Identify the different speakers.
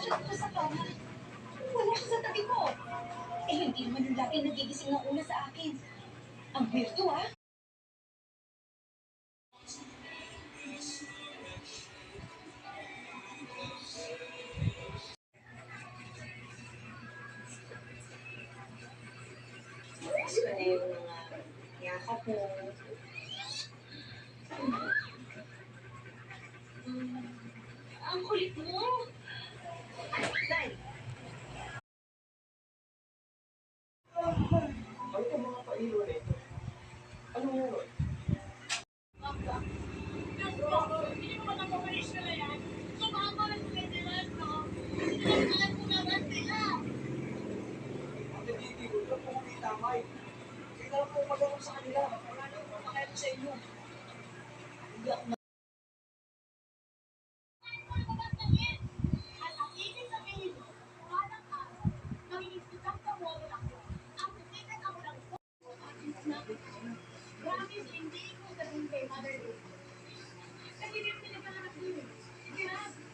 Speaker 1: Diyan ka sa kama. Wala siya sa tabi ko. Eh, hindi naman yung lagi nagigising ng una sa akin. Ang weirdo, ah. Gusto na yung mga yakap mo. Ang kulit mo. Nay,
Speaker 2: Ano itong mga pailo na ito? Ano yun?
Speaker 3: Hindi mo naman mapalis na yan. Sumama na sa kailangan, no? Alam ko naman sila.
Speaker 2: Ang nagigigil lang po kung itamay. Kailangan po mag-alap sa kanila. Wala na yung makakayat sa inyo. Hindi ako
Speaker 3: At ang ibig sabihin mo, walang araw, nangingisitang kamote ako. Ang sikat ako ng promise, hindi ko sabihin kay Mother Lisa. Kasi hindi pinagkakalap din. Sige na.